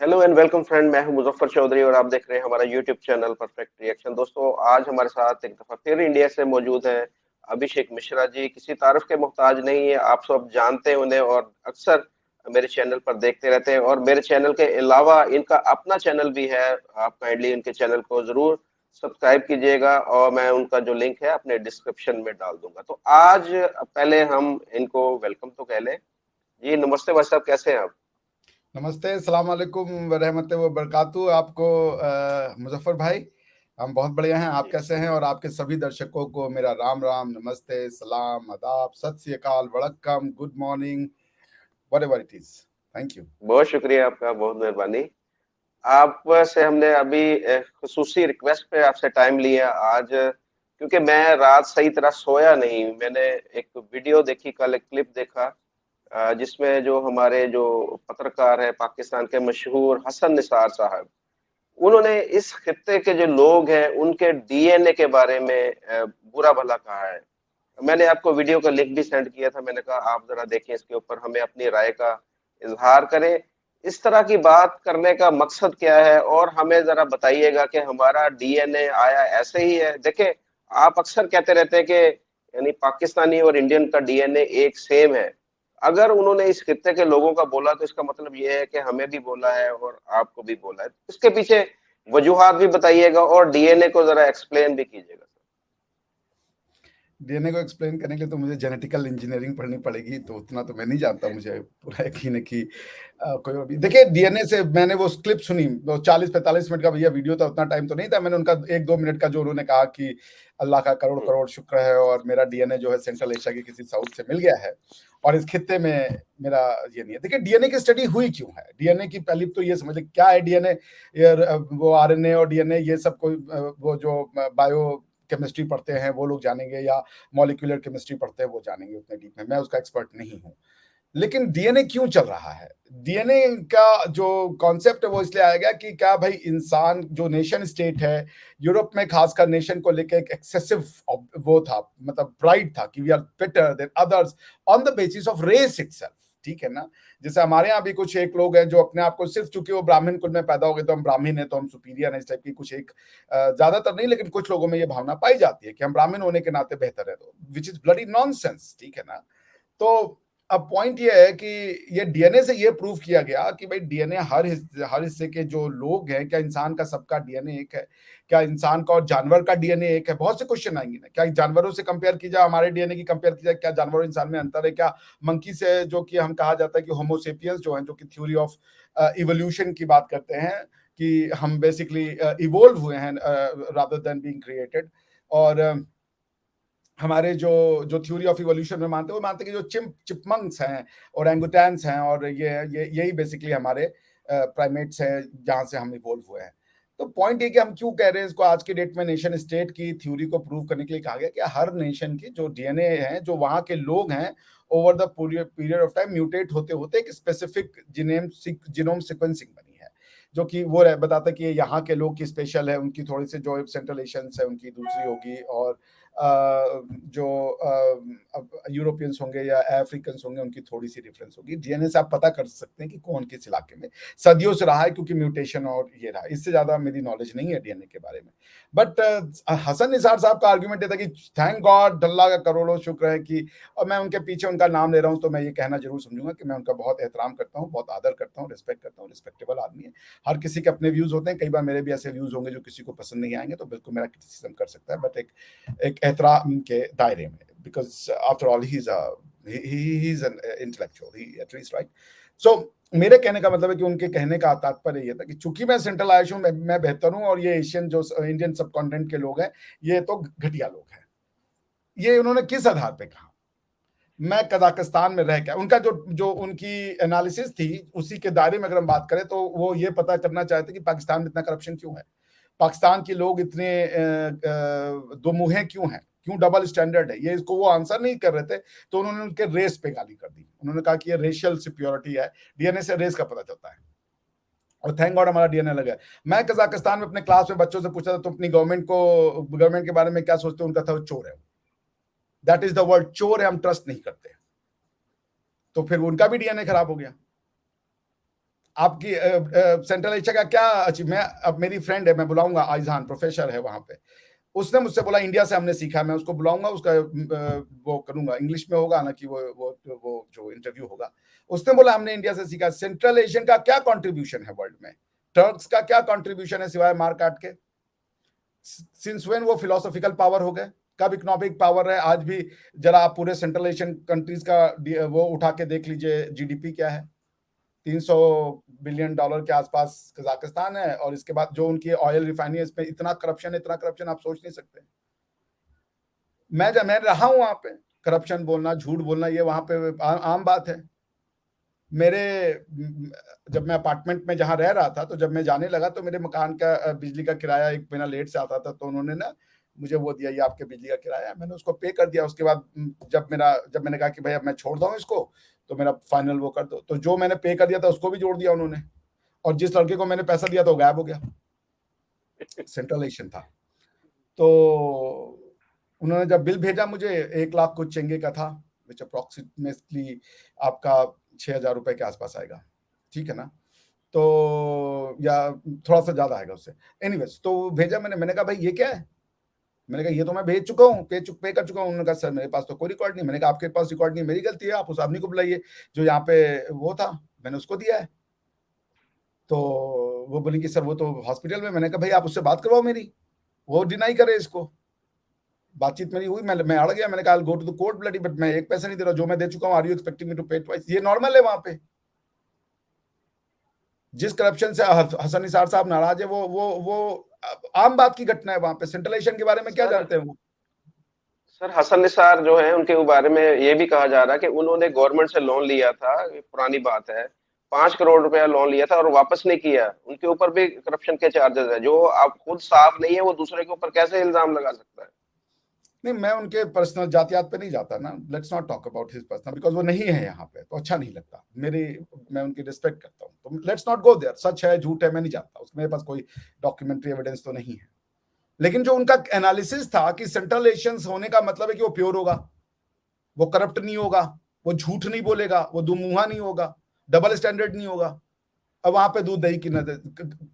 Hello and welcome friend. मैं हूं मुजफ्फर चौधरी और आप देख रहे हैं हमारा यूट्यूब चैनल परफेक्ट रिएक्शन। दोस्तों, आज हमारे साथ एक दफा फिर इंडिया से मौजूद है अभिषेक मिश्रा जी। किसी तारीफ के मोहताज नहीं है, आप सब जानते हैं उन्हें और अक्सर मेरे चैनल पर देखते रहते हैं। और मेरे चैनल के अलावा इनका अपना चैनल भी है। आप काइंडली इनके चैनल को जरूर सब्सक्राइब कीजिएगा और मैं उनका जो लिंक है अपने डिस्क्रिप्शन में डाल दूंगा। तो आज पहले हम इनको वेलकम तो कह लें। जी नमस्ते भाई साहब, कैसे हैं आप? नमस्ते, सलाम अलैकुम व रहमत व बरकातहू। आपको मुजफ्फर भाई, हम बहुत बढ़िया हैं। आप जी, कैसे हैं? और आपके सभी दर्शकों को मेरा राम राम, नमस्ते, सलाम, आदाब, सत श्री अकाल, वड़क्कम, good morning, whatever it is. Thank you. बहुत शुक्रिया आपका, बहुत मेहरबानी। आप से हमने अभी खसूसी रिक्वेस्ट पे आपसे टाइम लिया आज, क्योंकि मैं रात सही तरह सोया नहीं। मैंने एक वीडियो देखी, कल एक क्लिप देखा जिसमें जो हमारे जो पत्रकार है पाकिस्तान के मशहूर हसन निसार साहब, उन्होंने इस खित्ते के जो लोग हैं उनके डीएनए के बारे में बुरा भला कहा है। मैंने आपको वीडियो का लिंक भी सेंड किया था। मैंने कहा आप जरा देखें, इसके ऊपर हमें अपनी राय का इजहार करें। इस तरह की बात करने का मकसद क्या है और हमें जरा बताइएगा कि हमारा डीएनए आया ऐसे ही है। देखें, आप अक्सर कहते रहते हैं कि यानी पाकिस्तानी और इंडियन का डीएनए एक सेम है। अगर उन्होंने इस खित्ते के लोगों का बोला तो इसका मतलब ये है कि हमें भी बोला है और आपको भी बोला है। इसके पीछे वजूहात भी बताइएगा और डीएनए को जरा एक्सप्लेन भी कीजिएगा। डीएनए को एक्सप्लेन करने के लिए तो मुझे जेनेटिकल इंजीनियरिंग पढ़नी पड़ेगी, तो उतना तो मैं नहीं जानता। मुझे पूरा यकीन है कि कोई और भी देखिए। डीएनए से मैंने वो क्लिप सुनी, वो 40-45 मिनट का भैया वीडियो था, उतना टाइम तो नहीं था। मैंने उनका 1-2 मिनट का जो उन्होंने कहा कि अल्लाह का करोड़ हम्म। करोड़ शुक्र है और मेरा डीएनए जो है सेंट्रल एशिया के किसी साउथ से मिल गया है और इस खित्ते में मेरा ये नहीं है। देखिए, डीएनए की स्टडी हुई क्यों है? डीएनए की पहले तो ये समझ क्या है डीएनए। वो आरएनए और डीएनए ये सब कोई वो जो बायो केमिस्ट्री पढ़ते हैं वो लोग जानेंगे, या मॉलिक्यूलर केमिस्ट्री पढ़ते हैं वो जानेंगे उतने डीप में। मैं उसका एक्सपर्ट नहीं हूं। लेकिन डीएनए क्यों चल रहा है? डीएनए का जो कॉन्सेप्ट है वो इसलिए आएगा कि क्या भाई, इंसान जो नेशन स्टेट है, यूरोप में खासकर नेशन को लेकर एक एक्सेसिव वो था, मतलब प्राइड था कि we are better than others on the basis of race itself. ठीक है ना? जैसे हमारे यहाँ भी कुछ एक लोग हैं जो अपने आप को सिर्फ चूंकि वो ब्राह्मण कुल में पैदा हो गए तो हम ब्राह्मण हैं तो हम सुपीरियर हैं, इस टाइप की कुछ एक ज्यादातर नहीं लेकिन कुछ लोगों में ये भावना पाई जाती है कि हम ब्राह्मण होने के नाते बेहतर है, तो विच इज ब्लडी नॉनसेंस। ठीक है ना? तो अब पॉइंट ये है कि ये डीएनए से ये प्रूव किया गया कि भाई डीएनए हर हिस्से के जो लोग हैं, क्या इंसान का सबका डीएनए एक है? क्या इंसान का और जानवर का डीएनए एक है? बहुत से क्वेश्चन आएंगे ना। क्या जानवरों से कंपेयर की जाए, हमारे डीएनए की कंपेयर की जाए, क्या जानवर और इंसान में अंतर है? क्या मंकी से, जो कि हम कहा जाता है कि होमोसेपियंस जो है, जो कि थ्योरी ऑफ इवोल्यूशन की बात करते हैं कि हम बेसिकली इवोल्व हुए हैं रादर देन बीइंग क्रिएटेड। और हमारे जो जो थ्योरी ऑफ इवोल्यूशन में मानते हैं, वो मानते हैं कि जो चिपमंक्स हैं और एंगुटैन्स हैं और ये यही बेसिकली हमारे प्राइमेट्स हैं जहां से हम इवोल्व हुए हैं। तो पॉइंट ये कि हम क्यों कह रहे हैं इसको आज की डेट में नेशन स्टेट की थ्योरी को प्रूव करने के लिए कहा गया कि हर नेशन की जो डीएनए है, जो वहां के लोग हैं, over the period of time mutate होते होते एक स्पेसिफिक जीनोम सीक्वेंसिंग बनी है, जो कि वो बताता है कि यहाँ के लोग की स्पेशल है, उनकी थोड़ी सी जो सेंट्रल एशियंस है उनकी दूसरी होगी, और जो यूरोपियंस होंगे या अफ्रीकन होंगे उनकी थोड़ी सी डिफरेंस होगी। डीएनए से आप पता कर सकते हैं कि कौन किस इलाके में सदियों से रहा है, क्योंकि म्यूटेशन और ये रहा। इससे ज्यादा मेरी नॉलेज नहीं है डीएनए के बारे में। बट हसन निसार साहब का आर्ग्यूमेंट ये था कि थैंक गॉड, अल्लाह का करोड़ों शुक्र है कि, और मैं उनके पीछे उनका नाम ले रहा हूं तो मैं ये कहना जरूर समझूंगा कि मैं उनका बहुत एहतराम करता हूँ, बहुत आदर करता हूँ, रिस्पेक्ट करता हूँ। रिस्पेक्टेबल आदमी है। हर किसी के अपने व्यूज होते हैं। कई बार मेरे भी ऐसे व्यूज होंगे जो किसी को पसंद नहीं आएंगे, तो बिल्कुल मेरा क्रिटिसिज्म कर सकता है, बट एक एक एहतराम के दायरे में, because after all he is an intellectual, he at least, right? So मेरे कहने का मतलब है कि उनके कहने का तात्पर्य ये था कि चूंकि मैं सेंट्रल एशिया हूं, मैं बेहतर हूं, और ये एशियन जो इंडियन सब कॉन्टिनेंट के लोग हैं ये तो घटिया लोग हैं। ये उन्होंने किस आधार पे कहा? मैं कजाकिस्तान में रह के, उनका जो जो उनकी एनालिसिस थी उसी के दायरे में अगर हम बात करें, तो वो ये पता करना चाहते कि पाकिस्तान में इतना करप्शन क्यों है, पाकिस्तान के लोग इतने दो मुहे क्यों हैं, क्यों डबल स्टैंडर्ड है। ये इसको वो आंसर नहीं कर रहे थे, तो उन्होंने उनके रेस पे गाली कर दी। उन्होंने कहा कि ये रेशियल सिक्योरिटी है, डीएनए से रेस का पता चलता है, और थैंक गॉड हमारा डीएनए लगा है। मैं कजाकिस्तान में अपने क्लास में बच्चों से पूछा था, तुम अपनी गवर्नमेंट के बारे में क्या सोचते हो? उनका था वो चोर है। दैट इज द वर्ड, चोर है, हम ट्रस्ट नहीं करते। तो फिर उनका भी डीएनए खराब हो गया। आपकी सेंट्रल एशिया का क्या अचीव, मैं अब मेरी फ्रेंड है, मैं बुलाऊंगा, आइजान प्रोफेसर है वहां पे, उसने मुझसे बोला इंडिया से हमने सीखा, मैं उसको बुलाऊंगा, उसका वो करूंगा, इंग्लिश में होगा ना कि वो जो इंटरव्यू होगा। उसने बोला हमने इंडिया से सीखा। सेंट्रल एशियन का क्या कंट्रीब्यूशन है वर्ल्ड में, टर्क्स का क्या कंट्रीब्यूशन है सिवाय मार काट के? सिंस व्हेन वो फिलोसॉफिकल पावर हो गए, कब इकोनॉमिक पावर है? आज भी जरा आप पूरे सेंट्रल एशियन कंट्रीज का वो उठा के देख लीजिए, जीडीपी क्या है, 300 बिलियन डॉलर के आसपास कजाकिस्तान है, और इसके बाद जो उनकी ऑयल रिफाइनरीज में इतना करप्शन आप सोच नहीं सकते। मैं रहा हूं वहां पे, करप्शन बोलना, झूठ बोलना, ये वहां पे आम बात है। मेरे जब मैं अपार्टमेंट में जहां रह रहा था, तो जब मैं जाने लगा तो मेरे मकान का बिजली का किराया 1 महीना लेट से आता था, तो उन्होंने ना मुझे वो दिया, ये आपके बिजली का किराया है, मैंने उसको पे कर दिया। उसके बाद जब मैंने कहा कि भाई अब मैं छोड़ दूँ इसको, तो मेरा फाइनल वो कर दो, तो जो मैंने पे कर दिया था उसको भी जोड़ दिया उन्होंने, और जिस लड़के को मैंने पैसा दिया था वो गायब हो गया। सेंट्रल एशियन था। तो उन्होंने जब बिल भेजा मुझे, 1 लाख कुछ चेंगे का था, विच अप्रोक्सीमेटली आपका 6,000 रुपए के आसपास आएगा, ठीक है ना? तो या थोड़ा सा ज्यादा आएगा उससे। एनीवेज, तो भेजा मैंने कहा भाई ये क्या है? मैंने कहा ये तो मैं भेज चुका हूँ, पे कर चुका हूँ। उन्होंने कहा सर मेरे पास तो कोई रिकॉर्ड नहीं। मैंने कहा आपके पास रिकॉर्ड नहीं, मेरी गलती है, आप उस आदमी को बुलाइए जो यहाँ पे वो था, मैंने उसको दिया है। तो वो बोली कि सर वो तो हॉस्पिटल में। मैंने कहा भाई आप उससे बात करवाओ मेरी, वो डिनाई करे इसको। बातचीत मेरी हुई, मैं अड़ गया, मैंने कहा go to the court bloody, but मैं एक पैसा नहीं दे रहा, जो मैं दे चुका हूँ, are you expecting me to pay twice? ये नॉर्मल है वहां पे। जिस करप्शन से हसन निसार साहब नाराज है, वो आम बात की घटना है वहां पे। सेंट्रल एशियन के बारे में क्या सर जानते हैं वो? सर हसन निसार जो है उनके बारे में ये भी कहा जा रहा है कि उन्होंने गवर्नमेंट से लोन लिया था, ये पुरानी बात है, 5 करोड़ रुपया लोन लिया था और वापस नहीं किया। उनके ऊपर भी करप्शन के चार्जेस है। जो आप खुद साफ नहीं है वो दूसरे के ऊपर कैसे इल्जाम लगा सकता है? नहीं, मैं उनके पर्सनल जातियात पे नहीं जाता ना, let's not talk about his personal, because वो नहीं है यहाँ पे, तो अच्छा नहीं लगता। मैं उनकी रिस्पेक्ट करता हूँ, तो लेट्स नॉट गो देयर। सच है झूठ है मैं नहीं जानता, उसमें मेरे पास कोई डॉक्यूमेंट्री एविडेंस तो नहीं है। लेकिन जो उनका एनालिसिस था कि सेंट्रल एशियंस होने का मतलब है कि वो प्योर होगा, वो करप्ट नहीं होगा, वो झूठ नहीं बोलेगा, वो दुमुहा नहीं होगा, डबल स्टैंडर्ड नहीं होगा। अब वहां पे दूध दही की नजर,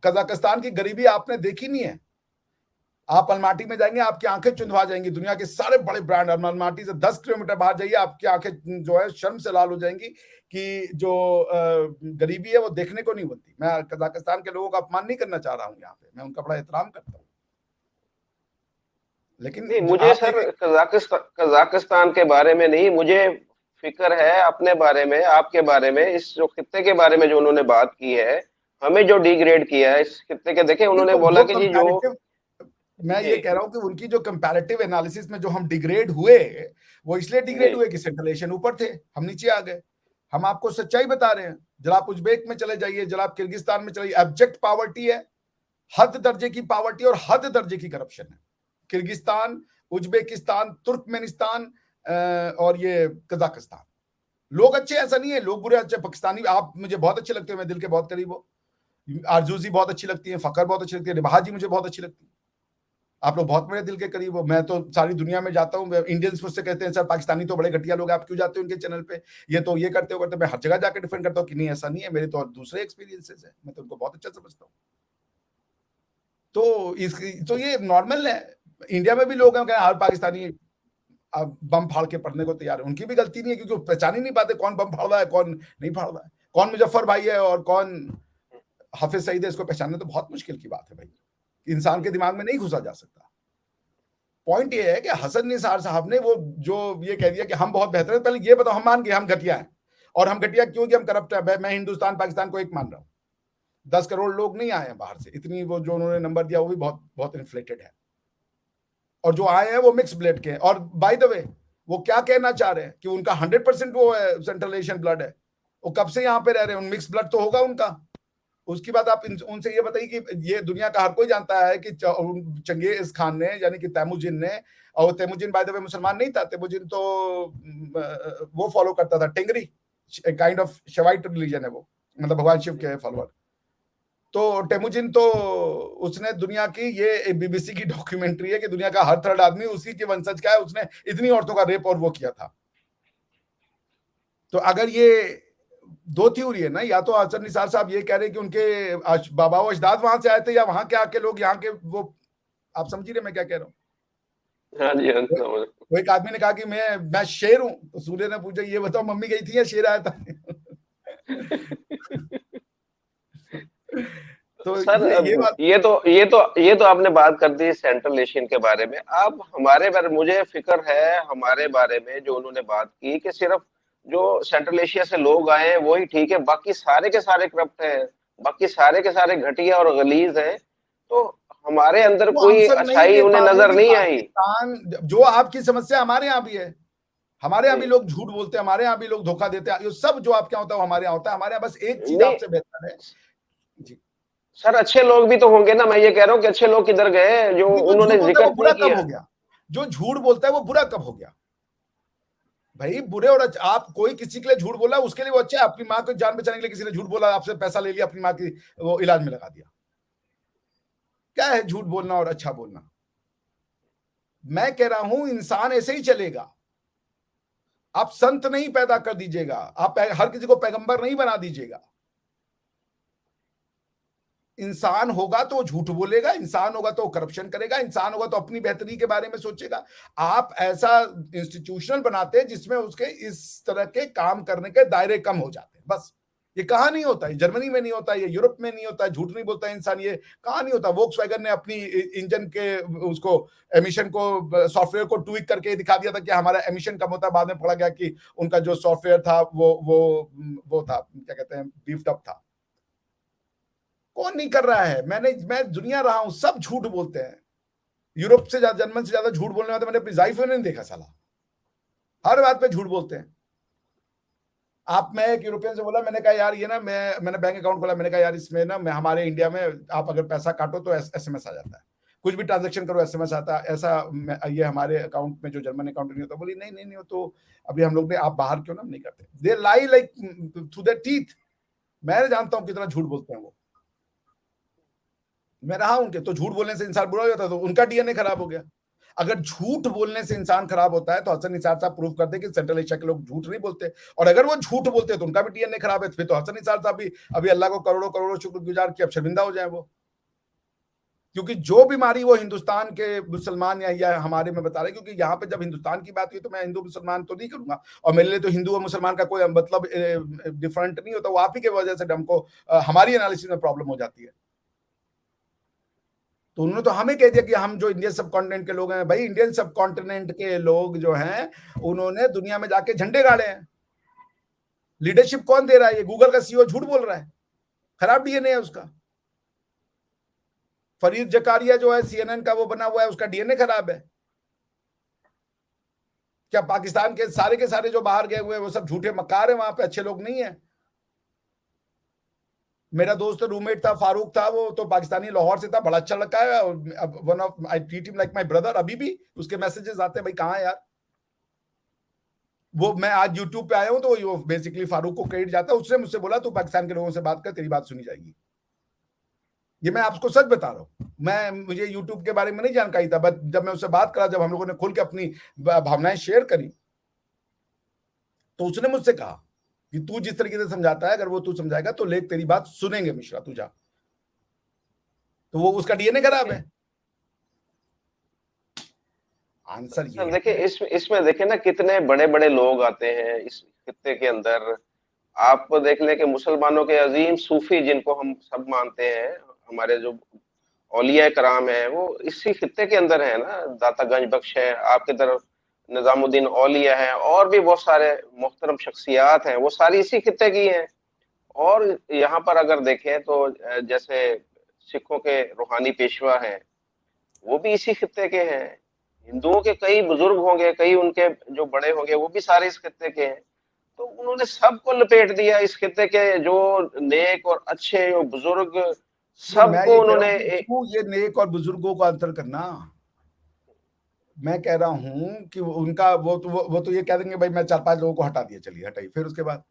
कजाकिस्तान की गरीबी आपने देखी नहीं है। आप अलमाटी में जाएंगे, आपकी आंखें चुंधवा जाएंगी। दुनिया के सारे बड़े ब्रांड, अलमाटी से 10 किलोमीटर बाहर जाइए, आपकी आंखें जो है शर्म से लाल हो जाएंगी कि जो गरीबी है वो देखने को नहीं बनती। मैं कजाकिस्तान के लोगों का अपमान नहीं करना चाह रहा हूँ यहाँ पे, मैं उनका बड़ा एहतराम करता हूँ। नहीं, लेकिन मुझे आप सर देखें, कजाकिस्तान के बारे में नहीं, मुझे फिक्र है अपने बारे में, आपके बारे में, इस जो खित्ते के बारे में जो उन्होंने बात की है, हमें जो डिग्रेड किया है इस खित्ते के। देखे नहीं उन्होंने तो बोला जो कि जी जो कंपैरेटिव, मैं जी ये कह रहा हूं कि उनकी जो कंपैरेटिव एनालिसिस में जो हम डिग्रेड हुए, वो इसलिए जी डिग्रेड हुए कि सेंट्रल एशियन ऊपर थे, हम नीचे आ गए। हम आपको सच्चाई बता रहे हैं। जरा आप उज्बेक में चले जाइए, जरा आप किर्गिस्तान में चले, एब्जेक्ट पावर्टी है, हद दर्जे की पावर्टी और हद दर्जे की करप्शन है। किर्गिस्तान, उज्बेकिस्तान, तुर्कमेनिस्तान और ये कजाकिस्तान। लोग अच्छे ऐसा नहीं है, लोग बुरे अच्छे। पाकिस्तानी आप मुझे बहुत अच्छे लगते हैं, मैं दिल के बहुत करीब हो। आरजूजी बहुत अच्छी लगती है, फकर बहुत अच्छी लगती है, रिबहा जी मुझे बहुत अच्छी लगती है। आप लोग बहुत मेरे दिल के करीब हो। मैं तो सारी दुनिया में जाता हूँ, इंडियंस मुझसे कहते हैं सर पाकिस्तानी तो बड़े घटिया लोग, आप क्यों जाते हो उनके चैनल पे, ये तो ये करते हो करते। मैं हर जगह जाकर डिफेंड करता हूँ कि नहीं ऐसा नहीं है, मेरे तो और दूसरे एक्सपीरियंसेस है, मैं तो उनको बहुत अच्छा समझता हूँ। तो ये नॉर्मल है। इंडिया में भी लोग हैं हर पाकिस्तानी बम फाड़ के पढ़ने को तैयार है। उनकी भी गलती नहीं है, क्योंकि वो पहचान ही नहीं पाते कौन बम फाड़ रहा है कौन नहीं फाड़ रहा है, कौन मुजफ्फर भाई है और कौन हाफिज सईद है। इसको पहचानना तो बहुत मुश्किल की बात है भाई, इंसान के दिमाग में नहीं घुसा जा सकता। पॉइंट ये है कि हसन निसार साहब ने वो जो ये कह दिया कि हम बहुत बेहतर हैं। पहले ये बताओ, हम मान गए हम घटिया हैं, और हम घटिया क्यों कि हम करप्ट है। मैं हिंदुस्तान पाकिस्तान को एक मान रहा हूँ, 10 करोड़ लोग नहीं आए हैं बाहर से, इतनी वो जो उन्होंने नंबर दिया वो भी बहुत बहुत इन्फ्लेटेड है। और जो आए हैं वो मिक्स ब्लड के हैं। और बाय द वे, वो क्या कहना चाह रहे हैं कि उनका 100% वो है सेंट्रल एशियन ब्लड है, वो कब से यहाँ पे रह रहे हैं, मिक्स ब्लड तो होगा उनका। उसकी बात आप उनसे ये बताइए कि ये दुनिया का हर कोई जानता है कि चंगेज खान ने, यानी कि तैमुजिन ने, और तैमुजिन बाय द वे मुसलमान नहीं था, तैमुजिन तो वो फॉलो करता था टेंगरी, काइंड ऑफ शवाइट रिलीजन है वो, मतलब भगवान शिव के फॉलोअर। तो टेमुजिन तो उसने दुनिया की, ये बीबीसी की डॉक्यूमेंट्री है कि दुनिया का हर थर्ड आदमी उसी के वंशज का है, उसने इतनी औरतों का रेप और वो किया था। तो अगर ये दो थ्योरी है ना, या तो हसन निसार साहब ये कह रहे हैं कि उनके बाबा व अजदाद वहां से आए थे, या वहां के आके लोग यहाँ के वो, आप समझ रहे मैं क्या कह रहा हूँ? हाँ जी, हाँ वो समझ। वो एक आदमी ने कहा कि मैं शेर हूँ, तो सूर्य ने पूछा ये बताओ मम्मी गई थी या शेर आया था? तो सर ये बात। ये तो आपने बात कर दी सेंट्रल एशियन के बारे में। अब हमारे बारे, मुझे फिक्र है हमारे बारे में, जो उन्होंने बात की कि सिर्फ जो सेंट्रल एशिया से लोग आए हैं वही ठीक है, बाकी सारे के सारे करप्ट हैं, बाकी सारे के सारे घटिया और गलीज हैं। तो हमारे अंदर वो कोई आंसर नहीं अच्छाई दे उन्हें पा रहे नजर कि नहीं आई। पाकिस्तान, जो आपकी समस्या हमारे यहाँ भी है, हमारे यहाँ भी नहीं, लोग झूठ बोलते हैं, हमारे यहाँ भी लोग धोखा देते हैं, ये सब जो आपके यहाँ होता है वो हमारे यहाँ होता है। हमारे यहाँ बस एक चीज नहीं आपसे बेहतर है जी। सर, अच्छे लोग भी तो होंगे ना, मैं ये कह रहा हूँ कि अच्छे लोग किधर गए जो नहीं, जो झूठ उन्होंने बोलता है जिक्र वो बुरा नहीं कब किया। हो गया? जो झूठ बोलता है वो बुरा कब हो गया? भाई बुरे और आप कोई किसी के लिए झूठ बोला उसके लिए वो अच्छा है। अपनी माँ को जान बचाने के लिए किसी ने झूठ बोला, आपसे पैसा ले लिया, अपनी माँ की वो इलाज में लगा दिया। क्या है झूठ बोलना और अच्छा बोलना? मैं कह रहा हूं इंसान ऐसे ही चलेगा। आप संत नहीं पैदा कर दीजिएगा, आप हर किसी को पैगंबर नहीं बना दीजिएगा। इंसान होगा तो झूठ बोलेगा, इंसान होगा तो करप्शन करेगा, इंसान होगा तो अपनी बेहतरी के बारे में सोचेगा। आप ऐसा इंस्टीट्यूशनल बनाते हैं जिसमें उसके इस तरह के काम करने के दायरे कम हो जाते हैं। बस ये कहाँ नहीं होता है, जर्मनी में नहीं होता, ये यूरोप में नहीं होता, झूठ नहीं बोलता इंसान, ये कहाँ नहीं होता। वोक्सवैगन ने अपनी इंजन के उसको एमिशन को सॉफ्टवेयर को ट्वीक करके दिखा दिया था कि हमारा एमिशन कम होता है। बाद में पड़ा गया कि उनका जो सॉफ्टवेयर था वो था, क्या कहते हैं, बीफ्ड अप था। कौन नहीं कर रहा है? मैं दुनिया रहा हूं, सब झूठ बोलते हैं। यूरोप से ज्यादा, जर्मन से ज्यादा झूठ बोलने वाले मैंने अपनी लाइफ में नहीं देखा साला। हर बात पे झूठ बोलते हैं। आप, मैं एक यूरोपियन से बोला, मैंने कहा यार ये ना, मैंने बैंक अकाउंट खोला, मैंने कहा यार इसमें ना, मैं हमारे इंडिया में आप अगर पैसा काटो तो एसएमएस आ जाता है, कुछ भी ट्रांजेक्शन करो एसएमएस आता है, ऐसा ये हमारे अकाउंट में जो जर्मन अकाउंट नहीं होता। बोली नहीं नहीं नहीं, तो अभी हम लोग ने, आप बाहर क्यों ना नहीं करते? दे लाई लाइक थ्रू देयर टीथ। मैं जानता हूं कितना झूठ बोलते हैं वो। मैं रहा उनके, तो झूठ बोलने से इंसान बुरा हो जाता है, तो उनका डीएनए खराब हो गया। अगर झूठ बोलने से इंसान खराब होता है तो हसन निसार साहब प्रूव कर दे कि सेंट्रल एशिया के लोग झूठ नहीं बोलते, और अगर वो झूठ बोलते हैं तो उनका भी डीएनए खराब है। फिर तो हसन निसार साहब भी अभी अल्लाह को करोड़ों करोड़ों शुक्रगुजार कि अब शर्मिंदा हो जाए वो। क्योंकि जो बीमारी वो हिंदुस्तान के मुसलमान या हमारे में बता रहे, क्योंकि यहाँ पे जब हिंदुस्तान की बात हुई तो मैं हिंदू मुसलमान तो नहीं करूंगा, और मेरे लिए तो हिंदू और मुसलमान का कोई मतलब डिफरेंट नहीं होता। वो आप ही के वजह से हमको हमारी एनालिसिस में प्रॉब्लम हो जाती है। तो उन्होंने तो हमें कह दिया कि हम जो इंडियन सब कॉन्टिनेंट के लोग हैं, भाई इंडियन सब कॉन्टिनेंट के लोग जो हैं उन्होंने दुनिया में जाके झंडे गाड़े हैं। लीडरशिप कौन दे रहा है? ये गूगल का सीईओ झूठ बोल रहा है, खराब डीएनए है उसका। फरीद जकारिया जो है सीएनएन का वो बना हुआ है, उसका डीएनए खराब है। क्या पाकिस्तान के सारे जो बाहर गए हुए हैं वो सब झूठे मक्कार है? वहां पे अच्छे लोग नहीं है? मेरा दोस्त रूममेट था, फारूक था, वो तो पाकिस्तानी, लाहौर से था, बड़ा अच्छा लड़का है। One of, I treat him like my brother. अभी भी उसके मैसेजेस आते हैं, भाई कहाँ है यार? वो, मैं आज यूट्यूब पे आया हूं तो वो बेसिकली फारूक को क्रेडिट जाता है। उसने मुझसे बोला तू पाकिस्तान के लोगों से बात कर, तेरी बात सुनी जाएगी। ये मैं आपको सच बता रहा हूं। मुझे यूट्यूब के बारे में नहीं जानकारी था, बट जब मैं उससे बात करा, जब हम लोगों ने खुल के अपनी भावनाएं शेयर करी, तो उसने मुझसे कहा कि तू जिस तरीके से समझाता है, अगर वो तू समझाएगा तो लेक तेरी बात सुनेंगे मिश्रा, तू जा। तो वो उसका डीएनए खराब है। आंसर सर ये देखिए, है। इसमें देखिए ना, कितने बड़े बड़े लोग आते हैं इस खित्ते के अंदर। आप देख लें कि मुसलमानों के अजीम सूफी, जिनको हम सब मानते हैं, हमारे जो औलिया कराम है, वो इसी खित्ते के अंदर है ना। दाता गंज बख्श है, आपकी तरफ निजामुद्दीन औलिया है, और भी बहुत सारे मोहतरम शख्सियात हैं, वो सारी इसी खित्ते की हैं। और यहाँ पर अगर देखें तो जैसे सिखों के रूहानी पेशवा हैं, वो भी इसी खित्ते के हैं। हिंदुओं के कई बुजुर्ग होंगे, कई उनके जो बड़े होंगे, वो भी सारे इस खित्ते के हैं। तो उन्होंने सबको लपेट दिया, इस खित्ते के जो नेक और अच्छे जो बुजुर्ग, तो मैं सबको ये कह रहा हूं उन्होंने कि क्यों ये नेक और बुजुर्गों का अंतर करना? मैं कह रहा हूं कि उनका वो तो ये कह देंगे भाई मैं 4-5 लोगों को हटा दिया, चलिए हटाइए, फिर उसके बाद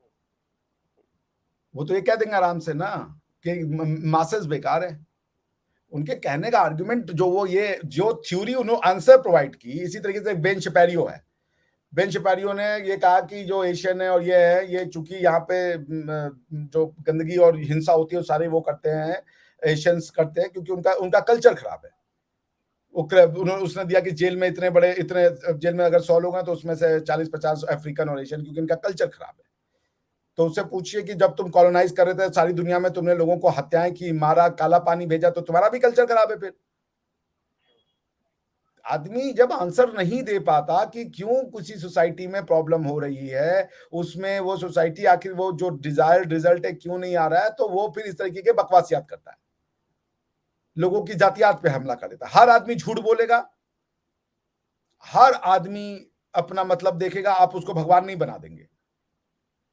वो तो ये कह देंगे आराम से ना कि मासेस बेकार है। उनके कहने का आर्गुमेंट, जो वो ये जो थ्योरी उन्होंने आंसर प्रोवाइड की, इसी तरीके से बेन शपेरियो है, बेन शिपारियो ने ये कहा कि जो एशियन है और ये है, ये चूंकि यहाँ पे जो गंदगी और हिंसा होती है वो सारे वो करते हैं, एशियंस करते हैं, क्योंकि उनका उनका कल्चर खराब है। उसने दिया कि जेल में इतने जेल में अगर 100 लोग हैं तो उसमें से 40-50 अफ्रीकन और एशियन, क्योंकि इनका कल्चर खराब है। तो उससे पूछिए कि जब तुम कॉलोनाइज कर रहे थे सारी दुनिया में, तुमने लोगों को हत्याएं की, मारा, काला पानी भेजा, तो तुम्हारा भी कल्चर खराब है। फिर आदमी जब आंसर नहीं दे पाता कि क्यों किसी सोसाइटी में प्रॉब्लम हो रही है, उसमें वो सोसाइटी आखिर वो जो डिजायर्ड रिजल्ट है क्यों नहीं आ रहा है, तो वो फिर इस तरीके के बकवासियात करता है, लोगों की जातियात पे हमला कर देता है। हर आदमी झूठ बोलेगा, हर आदमी अपना मतलब देखेगा, आप उसको भगवान नहीं बना देंगे।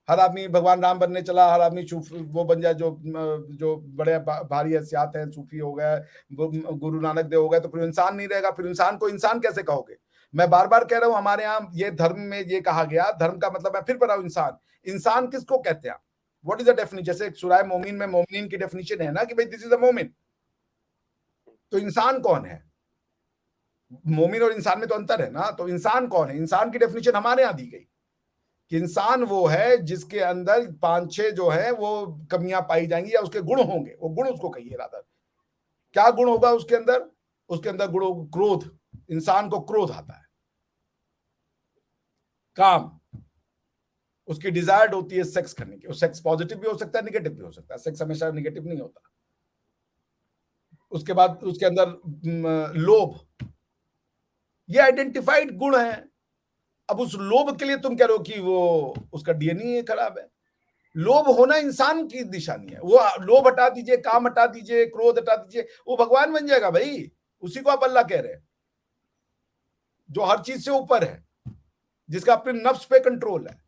हर आदमी भगवान राम बनने चला, हर आदमी वो बन जाए, जो बड़े भारी हैसियत हैं, सूफी हो गए, गुरु नानक देव हो गए, तो फिर इंसान नहीं रहेगा। फिर इंसान को इंसान कैसे कहोगे? मैं बार बार कह रहा हूं, हमारे यहाँ ये धर्म में ये कहा गया, धर्म का मतलब मैं फिर पढ़ा हूं, इंसान। इंसान किसको कहते हैं? What is the definition? जैसे सूरह मोमिन में मोमिन की डेफिनेशन है ना कि भाई दिस इज अ मोमिन, तो इंसान कौन है? मोमिन और इंसान में तो अंतर है ना। तो इंसान कौन है? इंसान की डेफिनेशन हमारे यहाँ दी गई कि इंसान वो है जिसके अंदर 5-6 जो है वो कमियां पाई जाएंगी, या उसके गुण होंगे, वो गुण उसको कहिए राधा। क्या गुण होगा उसके अंदर? उसके अंदर गुण होगा क्रोध। इंसान को क्रोध आता है, काम, उसकी डिजायर्ड होती है सेक्स करने की। सेक्स पॉजिटिव भी हो सकता है, निगेटिव भी हो सकता है, सेक्स हमेशा निगेटिव नहीं होता। उसके बाद उसके अंदर लोभ, ये आइडेंटिफाइड गुण है। अब उस लोभ के लिए तुम कह रहे हो कि वो उसका डीएनए खराब है। लोभ होना इंसान की निशानी है। वो लोभ हटा दीजिए, काम हटा दीजिए, क्रोध हटा दीजिए, वो भगवान बन जाएगा भाई। उसी को आप अल्लाह कह रहे हैं, जो हर चीज से ऊपर है, जिसका अपने नफ्स पे कंट्रोल है।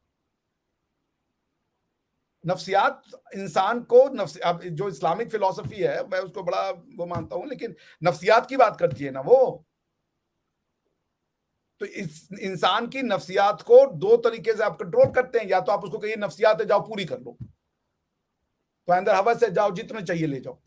नफ्सियात इंसान को अब जो इस्लामिक फिलॉसफी है, मैं उसको बड़ा वो मानता हूं, लेकिन नफ्सियात की बात करती है ना वो। तो इस इंसान की नफ्सियात को 2 तरीके से आप कंट्रोल करते हैं। या तो आप उसको कहिए नफ्सियात है, जाओ पूरी कर लो, तो अंदर हवस है, जाओ जितने चाहिए ले जाओ।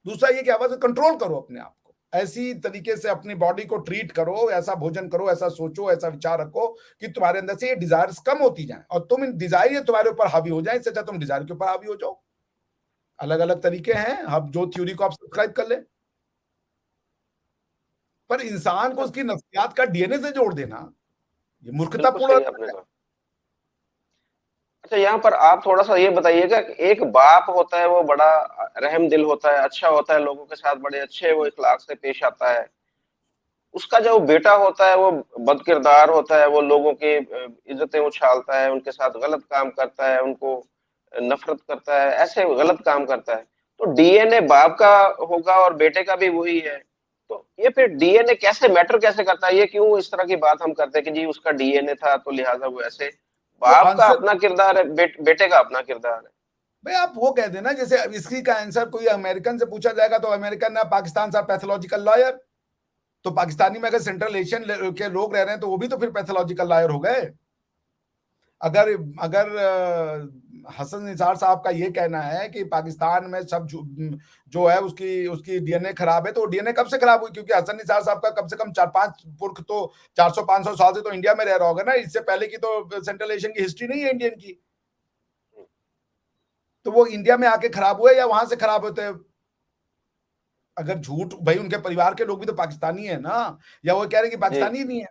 दूसरा ये कि हवस कंट्रोल करो अपने आप को, ऐसी तरीके से अपनी बॉडी को ट्रीट करो, ऐसा भोजन करो, ऐसा सोचो, ऐसा विचार रखो कि तुम्हारे अंदर से ये डिजायर्स कम होती जाएं, और तुम इन डिजायर ये तुम्हारे ऊपर हावी हो जाए। इससे अच्छा तुम डिजायर के ऊपर हावी हो जाओ। अलग अलग तरीके हैं, अब जो थ्योरी को आप सब्सक्राइब कर ले, पर इंसान को उसकी नफ्सियात का डीएनए से जोड़ देना, ये बिल्कुल मूर्खतापूर्ण सही आपने है। कहा। अच्छा, यहाँ पर आप थोड़ा सा ये बताइएगा कि एक बाप होता है वो बड़ा रहम दिल होता है, अच्छा होता है, लोगों के साथ बड़े अच्छे वो इखलाक से पेश आता है। उसका जो बेटा होता है वो बदकिरदार होता है, वो लोगों की इज्जतें उछालता है, उनके साथ गलत काम करता है, उनको नफरत करता है, ऐसे गलत काम करता है। तो डीएनए बाप का होगा और बेटे का भी वही है। तो ये फिर डीएनए कैसे मैटर कैसे करता है? ये क्यों इस तरह की बात हम करते हैं कि जी उसका डीएनए था तो लिहाजा वो ऐसे? तो बाप का आंसर अपना किरदार है, बेटे का अपना किरदार है। भाई आप वो कह देना, जैसे इसकी का आंसर कोई अमेरिकन से पूछा जाएगा तो अमेरिकन ना पाकिस्तान सा पैथोलॉजिकल लॉयर, तो पाकिस्तानी में अगर सेंट्रल एशियन के लोग रह रहे हैं तो वो भी तो फिर पैथोलॉजिकल लॉयर हो गए। अगर अगर हसन निसार साहब का ये कहना है कि पाकिस्तान में सब जो है उसकी उसकी डीएनए खराब है, तो डीएनए कब से खराब हुई? क्योंकि हसन निसार साहब का कम से कम 4-5 पुरख तो 400-500 साल से तो इंडिया में रह रहा होगा ना। इससे पहले की तो सेंट्रल एशियन की हिस्ट्री नहीं है इंडियन की। तो वो इंडिया में आके खराब हुए या वहां से खराब होते हैं? अगर झूठ, भाई उनके परिवार के लोग भी तो पाकिस्तानी है ना, या वो कह रहे हैं कि जी। पाकिस्तानी नहीं है?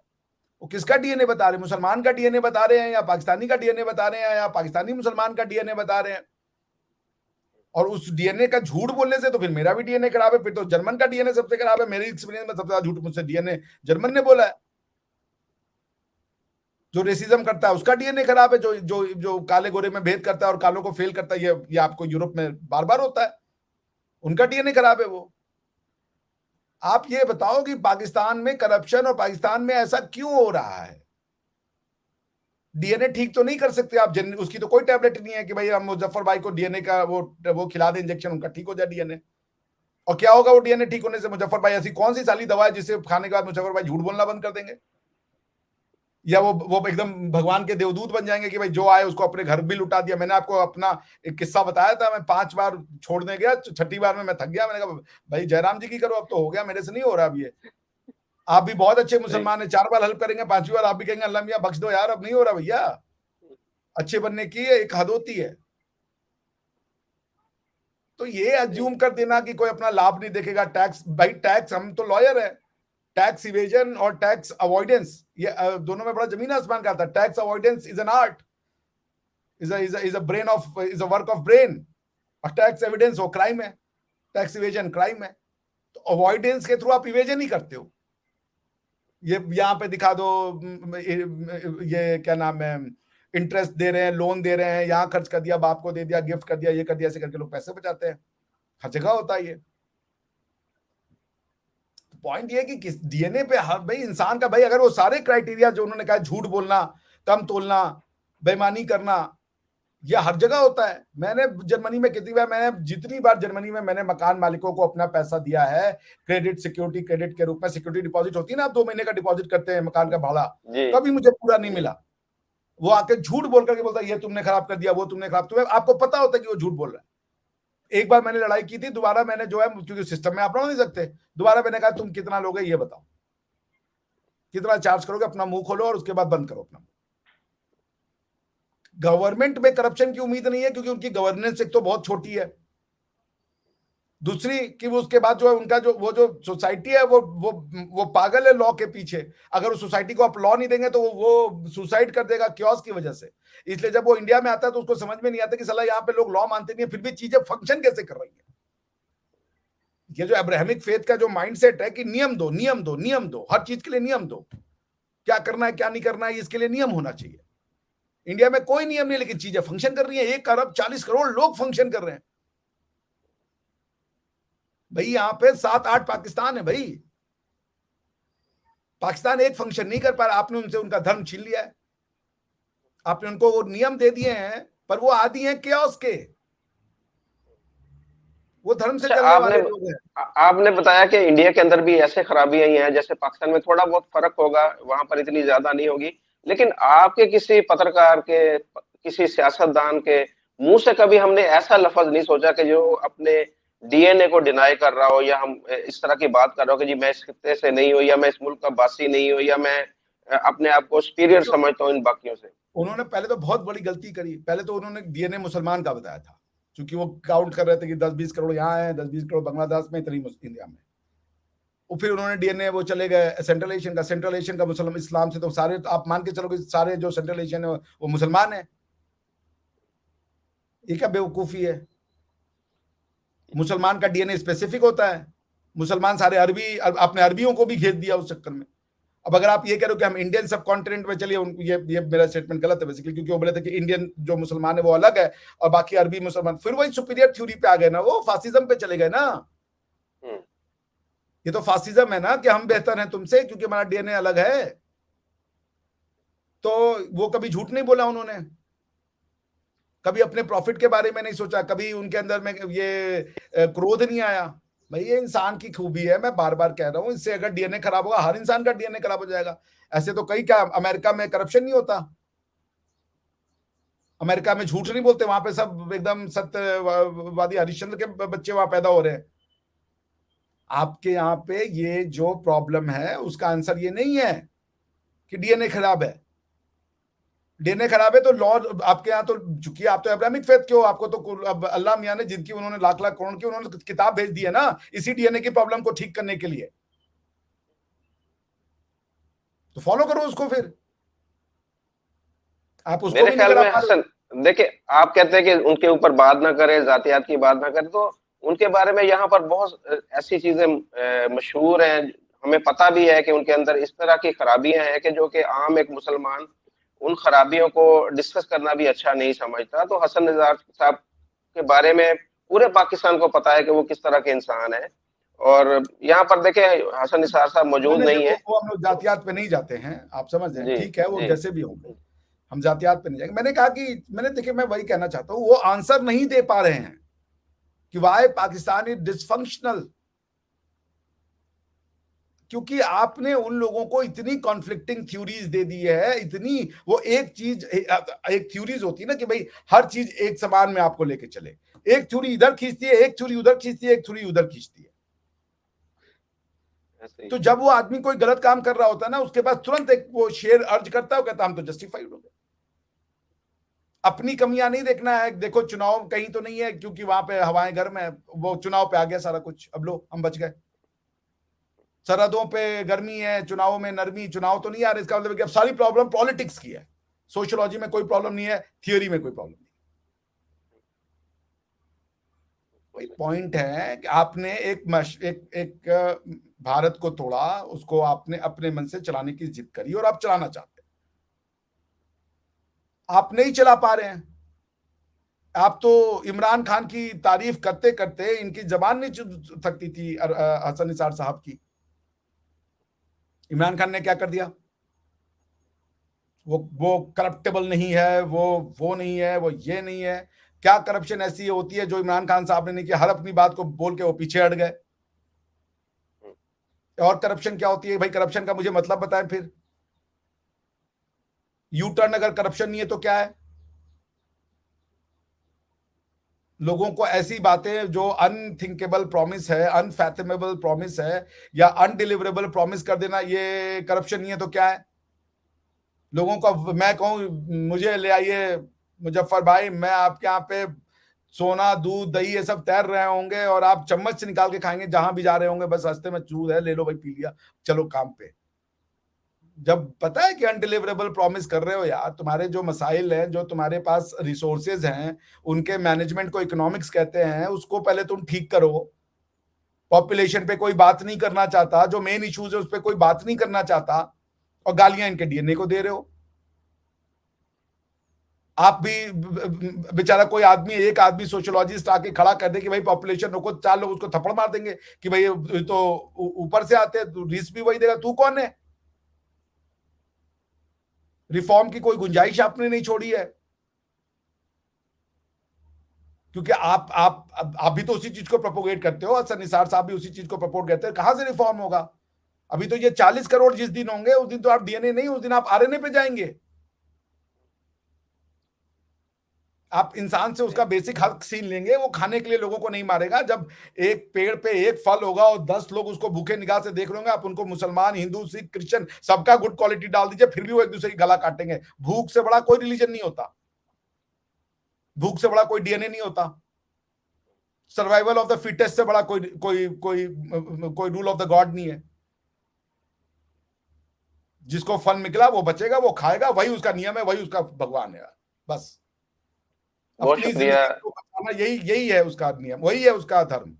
वो किसका डीएनए बता रहे हैं? मुसलमान का डीएनए बता रहे हैं, या पाकिस्तानी का डीएनए बता रहे हैं, या पाकिस्तानी मुसलमान का डीएनए बता रहे हैं? और उस डीएनए का झूठ बोलने से तो फिर मेरा भी डीएनए खराब है, फिर तो जर्मन का डीएनए सबसे खराब है। मेरे एक्सपीरियंस में सबसे ज्यादा झूठ मुझसे डीएनए जर्मन ने बोला है। जो रेसिज्म करता है उसका डीएनए खराब है, जो जो जो काले गोरे में भेद करता है और कालों को फेल करता है, ये आपको यूरोप में बार बार होता है, उनका डीएनए खराब है वो। आप ये बताओ कि पाकिस्तान में करप्शन और पाकिस्तान में ऐसा क्यों हो रहा है? डीएनए ठीक तो नहीं कर सकते आप, उसकी तो कोई टैबलेट नहीं है कि भाई हम मुजफ्फर भाई को डीएनए का वो खिला दे इंजेक्शन, उनका ठीक हो जाए डीएनए। और क्या होगा वो डीएनए ठीक होने से? मुजफ्फर भाई ऐसी कौन सी साली दवा है जिसे खाने के बाद मुजफ्फर भाई झूठ बोलना बंद कर देंगे? या वो एकदम भगवान के देवदूत बन जाएंगे कि भाई जो आए उसको अपने घर भी लुटा दिया? मैंने आपको अपना एक किस्सा बताया था, मैं 5 बार छोड़ने गया, 6ठी बार में मैं थक गया, मैंने कहा भाई जयराम जी की करो, अब तो हो गया, मेरे से नहीं हो रहा अब ये। आप भी बहुत अच्छे मुसलमान हैं, 4 बार हेल्प करेंगे, 5वीं बार आप भी कहेंगे अल्लाह मियां बख्श दो यार, अब नहीं हो रहा भैया। अच्छे बनने की एक हद होती है। तो ये अज्यूम कर देना कि कोई अपना लाभ नहीं देखेगा, टैक्स, भाई टैक्स, हम तो लॉयर है, टैक्स इवेजन और टैक्स अवॉइडेंस ये दोनों में बड़ा जमीन आसमान का आता है। Tax avoidance is an art, is a brain of, is a work of brain. और टैक्स एविडेंस वो क्राइम है, टैक्स इवेजन क्राइम है। तो अवॉइडेंस के थ्रू आप इवेजन ही करते हो। ये यहाँ पे दिखा दो, ये क्या नाम है, इंटरेस्ट दे रहे हैं, लोन दे रहे हैं, यहाँ खर्च कर दिया, बाप को दे दिया, गिफ्ट कर दिया, ये कर दिया, ऐसे करके लोग पैसे बचाते हैं। हर जगह होता है ये। पॉइंट ये है कि किस डीएनए पे हर भाई इंसान का, भाई अगर वो सारे क्राइटेरिया जो उन्होंने कहा, झूठ बोलना, कम तोलना, बेईमानी करना, ये हर जगह होता है। मैंने जर्मनी में कितनी बार, मैंने जितनी बार जर्मनी में मैंने मकान मालिकों को अपना पैसा दिया है, क्रेडिट सिक्योरिटी, क्रेडिट के रूप में सिक्योरिटी डिपॉजिट होती है ना, आप 2 महीने का डिपॉजिट करते हैं मकान का भाड़ा, कभी मुझे पूरा नहीं मिला। वो आके झूठ बोल करके बोलता है ये तुमने खराब कर दिया, वो तुमने खराब, तुम्हें आपको पता होता है कि वो झूठ बोल रहा है। एक बार मैंने लड़ाई की थी, दोबारा मैंने जो है, क्योंकि सिस्टम में आप रह नहीं सकते, दोबारा मैंने कहा तुम कितना लोगे ये बताओ, कितना चार्ज करोगे, अपना मुंह खोलो और उसके बाद बंद करो अपना। गवर्नमेंट में करप्शन की उम्मीद नहीं है, क्योंकि उनकी गवर्नेंस एक तो बहुत छोटी है, दूसरी कि वो उसके बाद जो है उनका जो वो जो सोसाइटी है वो पागल है लॉ के पीछे। अगर उस सोसाइटी को आप लॉ नहीं देंगे तो वो सुसाइड कर देगा क्योस की वजह से। इसलिए जब वो इंडिया में आता है तो उसको समझ में नहीं आता कि साला यहाँ पे लोग लॉ मानते नहीं है, फिर भी चीजें फंक्शन कैसे कर रही है। ये जो अब्राहमिक फेथ का जो माइंडसेट है कि नियम दो, नियम दो, नियम दो, हर चीज के लिए नियम दो, क्या करना है क्या नहीं करना है इसके लिए नियम होना चाहिए। इंडिया में कोई नियम नहीं, लेकिन चीजें फंक्शन कर रही है। 1 अरब 40 करोड़ लोग फंक्शन कर रहे हैं भाई। यहां पे 7-8 पाकिस्तान है भाई। पाकिस्तान एक फंक्शन नहीं कर पा रहा, आपने उनसे उनका धर्म छीन लिया है, आपने उनको वो नियम दे दिए हैं, पर वो आदी हैं केओस के, वो धर्म से चलने वाले लोग हैं। आपने बताया कि इंडिया के अंदर भी ऐसे खराबियां ही हैं, जैसे पाकिस्तान में थोड़ा बहुत फर्क होगा, वहां पर इतनी ज्यादा नहीं होगी। लेकिन आपके किसी पत्रकार के, किसी सियासतदान के मुंह से कभी हमने ऐसा लफ्ज नहीं सोचा कि जो अपने डीएनए को डिनाई कर रहा हो, या हम इस तरह की बात कर रहा हो कि जी मैं इस खित्ते से नहीं हूं, या मैं इस मुल्क का बासी नहीं हूं, या मैं अपने आप को सुपीरियर समझता हूं इन बाकियों से। उन्होंने पहले तो बहुत बड़ी गलती करी। पहले तो उन्होंने डीएनए मुसलमान का बताया था, क्योंकि वो काउंट कर रहे थे कि 10-20 करोड़ यहाँ है, 10-20 करोड़ बांग्लादेश में, इतनी इंडिया में। और फिर उन्होंने डीएनए वो चले गए सेंट्रल एशियन का। सेंट्रल एशियन का मुसलमान, इस्लाम से तो सारे, तो आप मान के चलोगे सारे जो सेंट्रल एशियन है वो मुसलमान है। ये क्या बेवकूफी है। मुसलमान का डीएनए स्पेसिफिक होता है। मुसलमान सारे अरबी, आपने अरबियों को भी घेर दिया उस चक्कर में। अब अगर आप ये कह रहे हो कि हम इंडियन सब कॉन्टिनेंट में, चलिए ये मेरा स्टेटमेंट गलत है बेसिकली, क्योंकि वो बोले थे कि इंडियन जो मुसलमान है वो अलग है और बाकी अरबी मुसलमान, फिर वही सुपीरियर थ्योरी पे आ गए ना, वो फासिज्म पे चले गए ना। ये तो फासिज्म है ना कि हम बेहतर हैं तुमसे क्योंकि हमारा डीएनए अलग है। तो वो कभी झूठ नहीं बोला उन्होंने, कभी अपने प्रॉफिट के बारे में नहीं सोचा, कभी उनके अंदर में ये क्रोध नहीं आया। भाई ये इंसान की खूबी है, मैं बार बार कह रहा हूं, इससे अगर डीएनए खराब होगा, हर इंसान का डीएनए खराब हो जाएगा। ऐसे तो कई, क्या अमेरिका में करप्शन नहीं होता? अमेरिका में झूठ नहीं बोलते, वहां पे सब एकदम सत्यवादी हरिश्चंद्र के बच्चे वहां पैदा हो रहे हैं। आपके यहाँ पे ये जो प्रॉब्लम है उसका आंसर ये नहीं है कि डीएनए खराब है। डीएनए खराब है तो लॉ आपके यहाँ तो, चूंकि आप तो अब्राहमिक फेथ के हो, आपको तो अब अल्लाह मियां ने, जिनकी उन्होंने लाख लाख करोड़ की उन्होंने किताब भेज दी है ना इसी डीएनए की प्रॉब्लम को ठीक करने के लिए, तो फॉलो करो उसको। फिर आप उसको मेरे भी नहीं ख्याल करा में पा रहे। हसन, देखिए आप कहते हैं कि उनके ऊपर बात ना करें, जातियात की बात ना करें, तो उनके बारे में यहाँ पर बहुत ऐसी चीजें मशहूर हैं, हमें पता भी है कि उनके अंदर इस तरह की खराबियां हैं कि जो कि आम एक मुसलमान उन खराबियों को डिस्कस करना भी अच्छा नहीं समझता। तो हसन निज़ार साहब के बारे में पूरे पाकिस्तान को पता है कि वो किस तरह के इंसान है। और यहाँ पर देखें, हसन निसार साहब मौजूद मैंने नहीं देखो, है। वो हम लोग जातियात पे नहीं जाते हैं, आप समझ रहे हैं, जी ठीक है, वो जी। जैसे भी होंगे, हम जातियात पे नहीं जाएंगे। मैंने कहा कि, मैंने देखिए, मैं वही कहना चाहता हूँ, वो आंसर नहीं दे पा रहे हैं कि वाई पाकिस्तान इज डिसफंक्शनल, क्योंकि आपने उन लोगों को इतनी कॉन्फ्लिक्टिंग थ्योरीज दे दी है, इतनी, वो एक चीज, एक थ्योरीज होती है ना कि भाई हर चीज एक समान में आपको लेके चले, एक थ्योरी इधर खींचती है, एक थ्योरी उधर खींचती है, एक थ्योरी उधर खींचती है। ऐसे ही। तो जब वो आदमी कोई गलत काम कर रहा होता है ना, उसके पास तुरंत एक वो शेयर अर्ज करता है, वो कहता है हम तो जस्टिफाइड हो गए। अपनी कमियां नहीं देखना है, देखो चुनाव कहीं तो नहीं है क्योंकि वहां पे हवाएं गर्म है, वो चुनाव पे आ गया सारा कुछ, अब लो हम बच गए। सरहदों पे गर्मी है, चुनावों में नरमी, चुनाव तो नहीं आ रहे, इसका मतलब कि अब सारी प्रॉब्लम पॉलिटिक्स की है। सोशियोलॉजी में कोई प्रॉब्लम नहीं है, थियोरी में कोई प्रॉब्लम नहीं। वही पॉइंट है कि आपने एक भारत को तोड़ा, उसको आपने अपने मन से चलाने की जिद करी और आप चलाना चाहते हैं, आप नहीं चला पा रहे हैं। आप तो इमरान खान की तारीफ करते करते इनकी जबान नहीं थकती थी हसन निसार साहब की। इमरान खान ने क्या कर दिया? वो करप्टेबल नहीं है, वो नहीं है, वो ये नहीं है। क्या करप्शन ऐसी होती है जो इमरान खान साहब ने नहीं किया? हर अपनी बात को बोल के वो पीछे हट गए। और करप्शन क्या होती है भाई? करप्शन का मुझे मतलब बताएं फिर। यू टर्न अगर करप्शन नहीं है तो क्या है? लोगों को ऐसी बातें जो अनथिंकेबल प्रॉमिस है, अनफैथमेबल प्रॉमिस है या अनडिलीवरेबल प्रॉमिस कर देना, ये करप्शन नहीं है तो क्या है? लोगों का मैं कहूं मुझे ले आइए मुजफ्फर भाई, मैं आपके यहाँ पे सोना दूध दही ये सब तैर रहे होंगे और आप चम्मच से निकाल के खाएंगे जहां भी जा रहे होंगे, बस रास्ते में दूध है ले लो भाई पी लिया चलो काम पे। जब पता है कि अनडिलीवरेबल प्रॉमिस कर रहे हो यार, तुम्हारे जो मसाइल हैं, जो तुम्हारे पास रिसोर्सेज हैं, उनके मैनेजमेंट को इकोनॉमिक्स कहते हैं, उसको पहले तुम ठीक करो। पॉपुलेशन पे कोई बात नहीं करना चाहता, जो मेन इश्यूज है उस पर कोई बात नहीं करना चाहता, और गालियां इनके डीएनए को दे रहे हो। आप भी बेचारा कोई आदमी, एक आदमी सोशियोलॉजिस्ट आके खड़ा कर दे कि भाई पॉपुलेशन रोको, चार लोग उसको थप्पड़ मार देंगे कि भाई ये तो ऊपर से आते हैं, रिस्क भी वही देगा। तू कौन है? रिफॉर्म की कोई गुंजाइश आपने नहीं छोड़ी है, क्योंकि आप भी तो उसी चीज को प्रोपोगेट करते हो, हसन निसार साहब भी उसी चीज को प्रपोट करते हैं। कहां से रिफॉर्म होगा? अभी तो ये 40 करोड़ जिस दिन होंगे उस दिन तो आप डीएनए नहीं, उस दिन आप आरएनए पे जाएंगे। आप इंसान से उसका बेसिक हक छीन लेंगे, वो खाने के लिए लोगों को नहीं मारेगा। जब एक पेड़ पे एक फल होगा और 10 लोग उसको भूखे निगाह से देख रहे होंगे, आप उनको मुसलमान, हिंदू, सिख, क्रिश्चियन सबका गुड क्वालिटी डाल दीजिए, फिर भी वो एक दूसरे की गला काटेंगे। भूख से बड़ा कोई रिलीजन नहीं होता, भूख से बड़ा कोई डीएनए नहीं होता, सर्वाइवल ऑफ द फिटेस्ट से बड़ा कोई कोई कोई कोई रूल ऑफ द गॉड नहीं है। जिसको फल निकला वो बचेगा, वो खाएगा, वही उसका नियम है, वही उसका भगवान है। बस बहुत अपनी शुक्रिया। जिंदगी को बचाना, यही यही है उसका नियम, वही है उसका धर्म।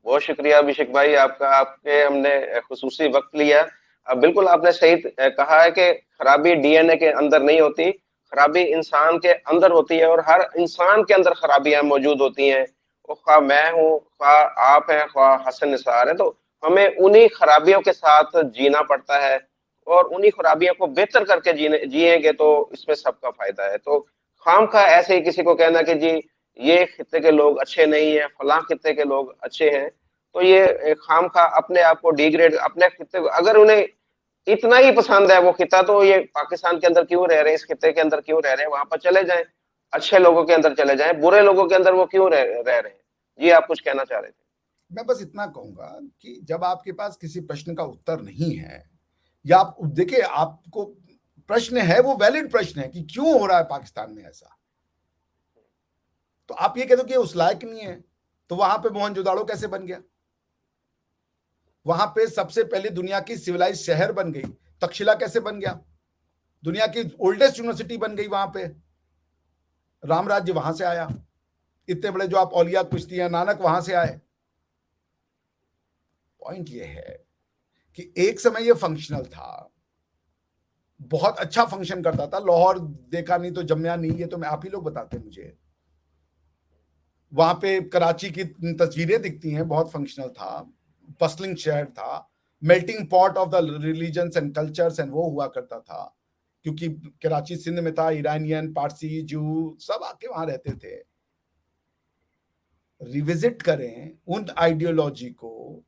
बहुत शुक्रिया अभिषेक भाई आपका, आपके हमने खुसूसी वक्त लिया। बिल्कुल आपने सही कहा है कि खराबी डीएनए के अंदर नहीं होती, खराबी इंसान के अंदर होती है, और हर इंसान के अंदर खराबियां मौजूद होती हैं। वो खा मैं हूँ, खा आप हैं, खा हसन निसार है, तो हमें उन्हीं खराबियों के साथ जीना पड़ता है, और उन्हीं खराबियों को बेहतर करके जिएंगे तो इसमें सबका फायदा है। तो खाम खा ऐसे ही किसी को कहना कि जी ये खित्ते के लोग अच्छे नहीं है, फलां खित्ते के लोग अच्छे हैं, तो ये खाम खा अपने आप को डिग्रेड, अपने खित्ते को, अगर उन्हें इतना ही पसंद है वो खिता, तो ये पाकिस्तान के अंदर क्यों रह रहे हैं, इस खिते के अंदर क्यों रह रहे हैं? वहां पर चले जाएं, अच्छे लोगों के अंदर चले जाएं, बुरे लोगों के अंदर वो क्यों रह रहे हैं? जी आप कुछ कहना चाह रहे थे। मैं बस इतना कहूंगा कि जब आपके पास किसी प्रश्न का उत्तर नहीं है, या आप देखिए आपको प्रश्न है, वो वैलिड प्रश्न है कि क्यों हो रहा है पाकिस्तान में ऐसा, तो आप ये कह दो कि उस लायक नहीं है। तो वहां पे मोहनजोदाड़ो कैसे बन गया? वहां पे सबसे पहले दुनिया की सिविलाइज शहर बन गई। तक्षशिला कैसे बन गया? दुनिया की ओल्डेस्ट यूनिवर्सिटी बन गई वहां पे। राम राज्य वहां से आया। इतने बड़े जो आप औलिया कुश्ती नानक वहां से आए। पॉइंट ये है कि एक समय ये फंक्शनल था, बहुत अच्छा फंक्शन करता था। लाहौर देखा नहीं तो जम्या नहीं, ये तो मैं आप ही लोग बताते मुझे। वहां पे कराची की तस्वीरें दिखती हैं, बहुत फंक्शनल था, बस्लिंग शहर था, melting pot of the religions and cultures, and वो हुआ करता था क्योंकि कराची सिंध में था, ईरानियन, पारसी, जू सब आके वहां रहते थे। रिविजिट करें उन आइडियोलॉजी को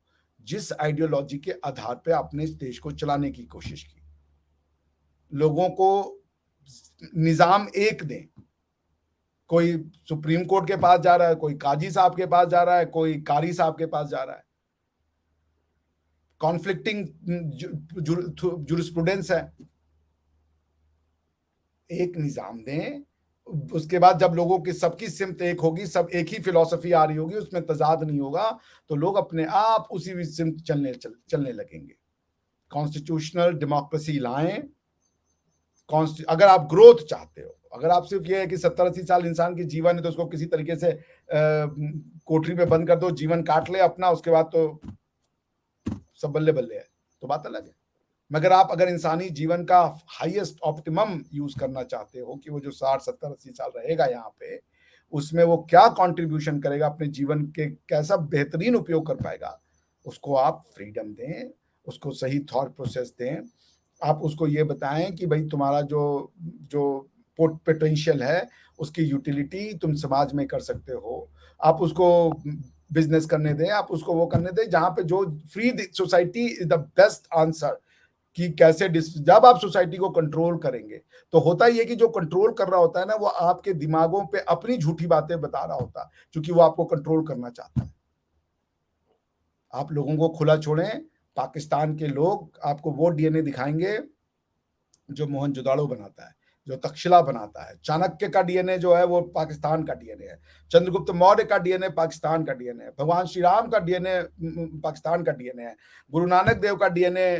जिस आइडियोलॉजी के आधार पे आपने इस देश को चलाने की कोशिश की। लोगों को निजाम एक दें, कोई सुप्रीम कोर्ट के पास जा रहा है, कोई काजी साहब के पास जा रहा है, कोई कारी साहब के पास जा रहा है। कॉन्फ्लिक्टिंग जुरिस्प्रूडेंस है, एक निजाम दें, उसके बाद जब लोगों की सबकी सिमत एक होगी, सब एक ही फिलॉसफी आ रही होगी, उसमें तजाद नहीं होगा, तो लोग अपने आप उसी सिमत चलने लगेंगे। कॉन्स्टिट्यूशनल डेमोक्रेसी लाएं। अगर आप ग्रोथ चाहते हो, अगर आप सिर्फ ये है कि 70-80 साल इंसान की जीवन है तो उसको किसी तरीके से कोठरी में बंद कर दो, जीवन काट ले अपना, उसके बाद तो सब बल्ले बल्ले है, तो बात अलग है। मगर आप अगर इंसानी जीवन का हाईएस्ट ऑप्टिमम यूज करना चाहते हो कि वो जो 60-70-80 साल रहेगा यहाँ पे, उसमें वो क्या कंट्रीब्यूशन करेगा, अपने जीवन के कैसा बेहतरीन उपयोग कर पाएगा, उसको आप फ्रीडम दें, उसको सही थॉट प्रोसेस दें। आप उसको ये बताएं कि भाई तुम्हारा जो जो पोटेंशियल है, उसकी यूटिलिटी तुम समाज में कर सकते हो। आप उसको बिजनेस करने दें, आप उसको वो करने दें जहां पे जो free society is the best answer. कि कैसे जब आप सोसाइटी को कंट्रोल करेंगे, तो होता ही है कि जो कंट्रोल कर रहा होता है ना, वो आपके दिमागों पे अपनी झूठी बातें बता रहा होता है, क्योंकि वो आपको कंट्रोल करना चाहता है। आप लोगों को खुला छोड़ें। पाकिस्तान के लोग आपको वो डीएनए दिखाएंगे जो मोहनजोदाड़ो बनाता है, जो तक्षशिला बनाता है। चाणक्य का डीएनए जो है वो पाकिस्तान का डीएनए है। चंद्रगुप्त मौर्य का डीएनए पाकिस्तान का डीएनए है। भगवान श्री राम का डीएनए पाकिस्तान का डीएनए है। गुरु नानक देव का डीएनए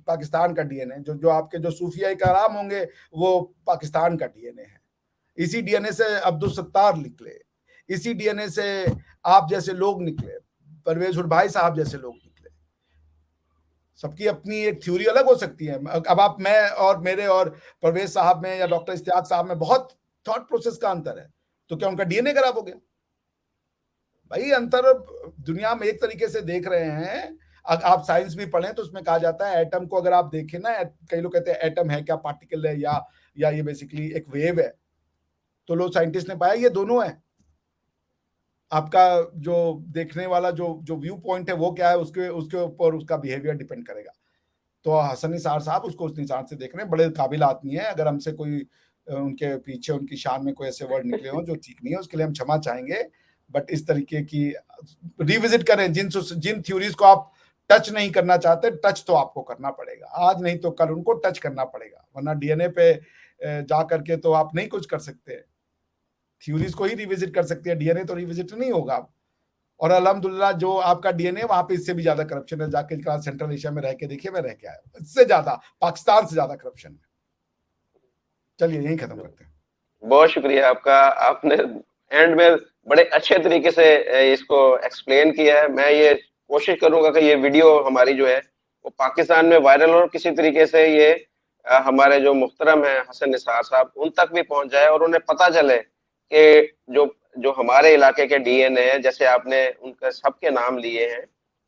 पाकिस्तान का डीएनए। जो आपके जो सूफिया कराम होंगे वो पाकिस्तान का डीएनए है। इसी डीएनए से अब्दुल सत्तार निकले, इसी डीएनए से आप जैसे लोग निकले, परवेज भाई साहब जैसे लोग निकले। सबकी अपनी एक थ्योरी अलग हो सकती है। अब आप, मैं और मेरे और परवेज साहब में या डॉक्टर इश्तियाक साहब में बहुत थॉट प्रोसेस का अंतर है, तो क्या उनका डीएनए खराब हो गया? भाई अंतर दुनिया में एक तरीके से देख रहे हैं। आप साइंस भी पढ़ें तो उसमें कहा जाता है एटम को अगर आप देखें ना, कई लोग कहते हैं एटम है क्या, पार्टिकल है या ये बेसिकली एक वेव है, तो लोग साइंटिस्ट ने पाया ये दोनों है। आपका जो देखने वाला जो जो व्यू पॉइंट है वो क्या है, उसके ऊपर उसका बिहेवियर डिपेंड करेगा। तो हसन निसार साहब उसको उस निशान से देख रहे हैं, बड़े काबिल आदमी है। अगर हमसे कोई उनके पीछे उनकी शान में कोई ऐसे वर्ड निकले हों जो ठीक नहीं है, उसके लिए हम क्षमा चाहेंगे। बट इस तरीके की रिविजिट करें, जिन थ्योरीज को आप टच नहीं करना चाहते, टच तो आपको करना पड़ेगा, आज नहीं तो कल उनको टच करना पड़ेगा, वरना डीएनए पे जा करके तो आप नहीं कुछ कर सकते। थ्योरीज को ही रिविजिट कर सकते हैं, डीएनए तो रिविजिट नहीं होगा। और अल्हम्दुलिल्लाह जो आपका डीएनए वहां पे इससे भी ज्यादा करप्शन है। जाके सेंट्रल एशिया में रह के देखिए, मैं रह के आया, इससे ज्यादा, पाकिस्तान से ज्यादा करप्शन है। चलिए यही खत्म करते हैं। बहुत शुक्रिया आपका। आपने एंड में बड़े अच्छे तरीके से इसको एक्सप्लेन किया है। मैं ये कोशिश करूंगा कि ये वीडियो हमारी जो है वो पाकिस्तान में वायरल और किसी तरीके से ये हमारे जो मुहतरम है हसन निसार साहब उन तक भी पहुंच जाए और उन्हें पता चले कि जो जो हमारे इलाके के डीएनए है, जैसे आपने उनके सबके नाम लिए हैं,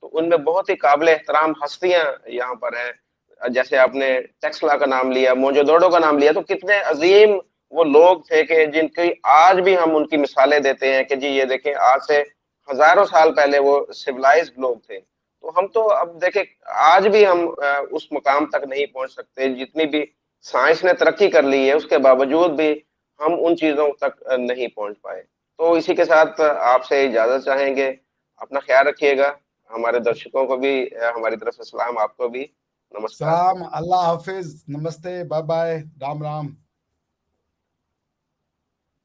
तो उनमें बहुत ही काबिल एहतराम हस्तियां यहाँ पर हैं। जैसे आपने टैक्सला का नाम लिया, मोंजोदड़ो का नाम लिया, तो कितने अजीम वो लोग थे कि जिनकी आज भी हम उनकी मिसालें देते हैं कि जी ये देखें, आज से हजारों साल पहले वो सिविलाइज्ड लोग थे। तो हम तो अब देखें, आज भी हम उस मुकाम तक नहीं पहुंच सकते। जितनी भी साइंस ने तरक्की कर ली है उसके बावजूद भी हम उन चीजों तक नहीं पहुंच पाए। तो इसी के साथ आपसे इजाजत चाहेंगे। अपना ख्याल रखिएगा। हमारे दर्शकों को भी हमारी तरफ से सलाम, आपको भी नमस्कार। सलाम, अल्लाह हाफिज, नमस्ते, बाय बाय, राम राम।